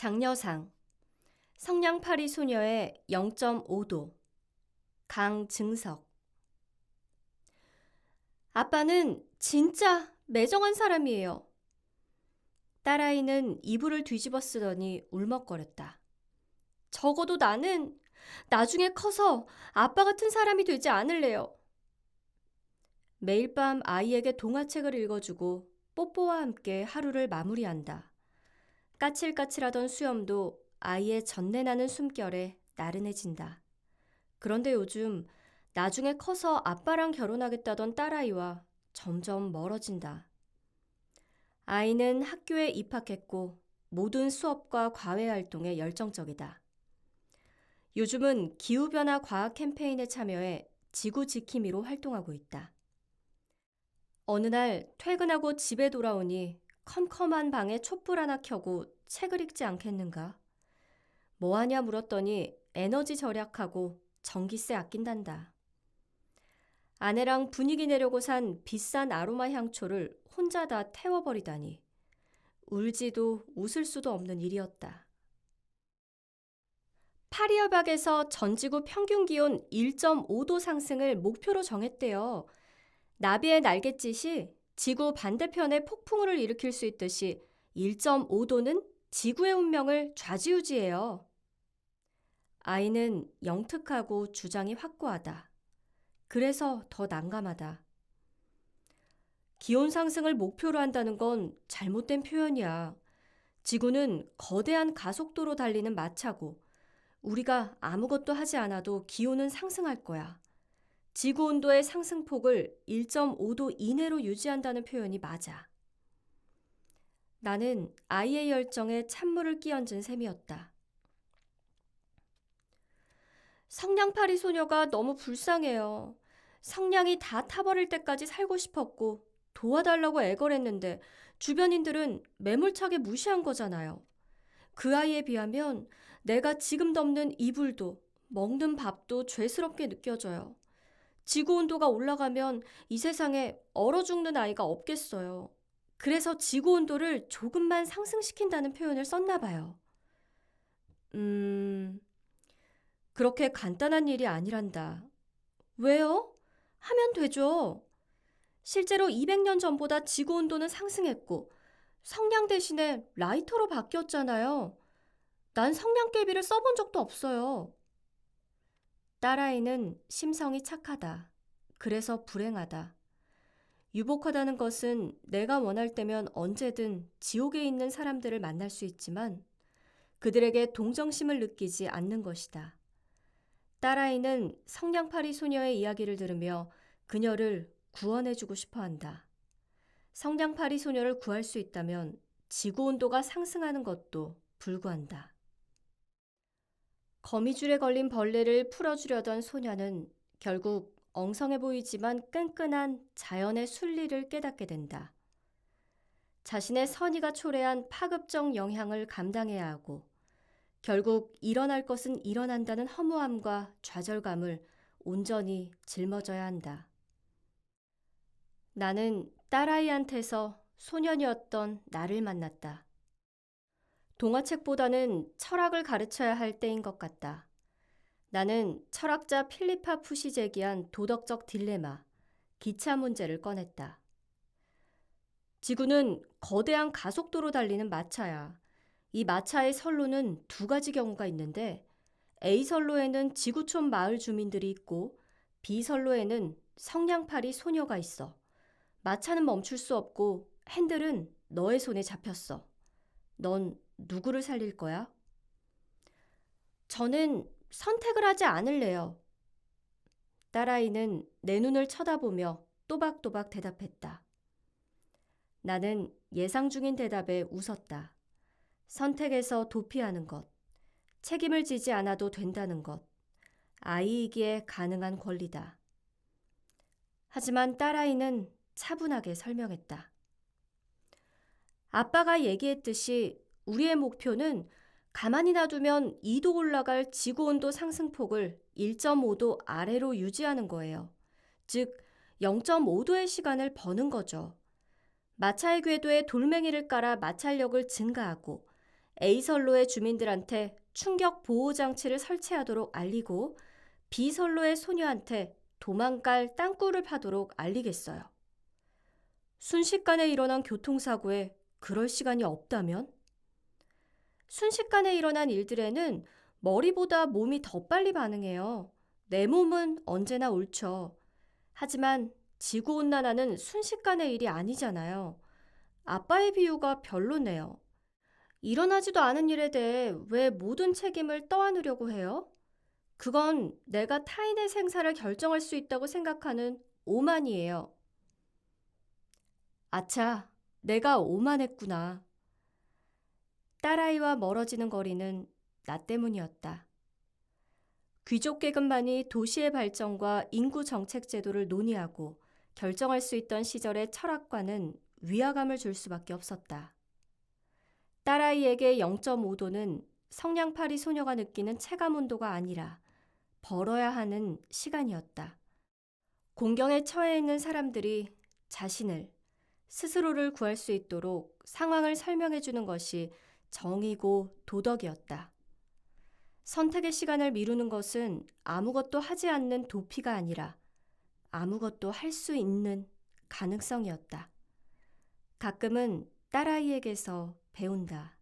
장려상, 성냥팔이 소녀의 0.5도, 강증석. 아빠는 진짜 매정한 사람이에요. 딸아이는 이불을 뒤집어 쓰더니 울먹거렸다. 적어도 나는 나중에 커서 아빠 같은 사람이 되지 않을래요. 매일 밤 아이에게 동화책을 읽어주고 뽀뽀와 함께 하루를 마무리한다. 까칠까칠하던 수염도 아이의 전내나는 숨결에 나른해진다. 그런데 요즘 나중에 커서 아빠랑 결혼하겠다던 딸아이와 점점 멀어진다. 아이는 학교에 입학했고 모든 수업과 과외 활동에 열정적이다. 요즘은 기후변화 과학 캠페인에 참여해 지구 지킴이로 활동하고 있다. 어느 날 퇴근하고 집에 돌아오니 컴컴한 방에 촛불 하나 켜고 책을 읽지 않겠는가? 뭐하냐 물었더니 에너지 절약하고 전기세 아낀단다. 아내랑 분위기 내려고 산 비싼 아로마 향초를 혼자 다 태워버리다니. 울지도 웃을 수도 없는 일이었다. 파리협약에서 전지구 평균 기온 1.5도 상승을 목표로 정했대요. 나비의 날갯짓이 지구 반대편에 폭풍우를 일으킬 수 있듯이 1.5도는 지구의 운명을 좌지우지해요. 아이는 영특하고 주장이 확고하다. 그래서 더 난감하다. 기온 상승을 목표로 한다는 건 잘못된 표현이야. 지구는 거대한 가속도로 달리는 마차고 우리가 아무것도 하지 않아도 기온은 상승할 거야. 지구 온도의 상승폭을 1.5도 이내로 유지한다는 표현이 맞아. 나는 아이의 열정에 찬물을 끼얹은 셈이었다. 성냥팔이 소녀가 너무 불쌍해요. 성냥이 다 타버릴 때까지 살고 싶었고 도와달라고 애걸했는데 주변인들은 매몰차게 무시한 거잖아요. 그 아이에 비하면 내가 지금 덮는 이불도 먹는 밥도 죄스럽게 느껴져요. 지구온도가 올라가면 이 세상에 얼어 죽는 아이가 없겠어요. 그래서 지구온도를 조금만 상승시킨다는 표현을 썼나 봐요. 그렇게 간단한 일이 아니란다. 왜요? 하면 되죠. 실제로 200년 전보다 지구온도는 상승했고 성냥 대신에 라이터로 바뀌었잖아요. 난 성냥개비를 써본 적도 없어요. 딸아이는 심성이 착하다. 그래서 불행하다. 유복하다는 것은 내가 원할 때면 언제든 지옥에 있는 사람들을 만날 수 있지만 그들에게 동정심을 느끼지 않는 것이다. 딸아이는 성냥팔이 소녀의 이야기를 들으며 그녀를 구원해주고 싶어 한다. 성냥팔이 소녀를 구할 수 있다면 지구온도가 상승하는 것도 불구한다. 거미줄에 걸린 벌레를 풀어주려던 소녀는 결국 엉성해 보이지만 끈끈한 자연의 순리를 깨닫게 된다. 자신의 선의가 초래한 파급적 영향을 감당해야 하고 결국 일어날 것은 일어난다는 허무함과 좌절감을 온전히 짊어져야 한다. 나는 딸아이한테서 소년이었던 나를 만났다. 동화책보다는 철학을 가르쳐야 할 때인 것 같다. 나는 철학자 필리파 푸시 제기한 도덕적 딜레마, 기차 문제를 꺼냈다. 지구는 거대한 가속도로 달리는 마차야. 이 마차의 선로는 두 가지 경우가 있는데 A선로에는 지구촌 마을 주민들이 있고 B선로에는 성냥팔이 소녀가 있어. 마차는 멈출 수 없고 핸들은 너의 손에 잡혔어. 넌 누구를 살릴 거야? 저는 선택을 하지 않을래요. 딸아이는 내 눈을 쳐다보며 또박또박 대답했다. 나는 예상 중인 대답에 웃었다. 선택에서 도피하는 것, 책임을 지지 않아도 된다는 것, 아이이기에 가능한 권리다. 하지만 딸아이는 차분하게 설명했다. 아빠가 얘기했듯이 우리의 목표는 가만히 놔두면 2도 올라갈 지구온도 상승폭을 1.5도 아래로 유지하는 거예요. 즉 0.5도의 시간을 버는 거죠. 마차의 궤도에 돌멩이를 깔아 마찰력을 증가하고 A선로의 주민들한테 충격 보호 장치를 설치하도록 알리고 B선로의 소녀한테 도망갈 땅굴을 파도록 알리겠어요. 순식간에 일어난 교통사고에 그럴 시간이 없다면? 순식간에 일어난 일들에는 머리보다 몸이 더 빨리 반응해요. 내 몸은 언제나 옳죠. 하지만 지구온난화는 순식간의 일이 아니잖아요. 아빠의 비유가 별로네요. 일어나지도 않은 일에 대해 왜 모든 책임을 떠안으려고 해요? 그건 내가 타인의 생사를 결정할 수 있다고 생각하는 오만이에요. 아차, 내가 오만했구나. 딸아이와 멀어지는 거리는 나 때문이었다. 귀족 계급만이 도시의 발전과 인구 정책 제도를 논의하고 결정할 수 있던 시절의 철학과는 위화감을 줄 수밖에 없었다. 딸아이에게 0.5도는 성냥팔이 소녀가 느끼는 체감 온도가 아니라 벌어야 하는 시간이었다. 공경에 처해 있는 사람들이 자신을, 스스로를 구할 수 있도록 상황을 설명해 주는 것이 정의고 도덕이었다. 선택의 시간을 미루는 것은 아무것도 하지 않는 도피가 아니라 아무것도 할 수 있는 가능성이었다. 가끔은 딸아이에게서 배운다.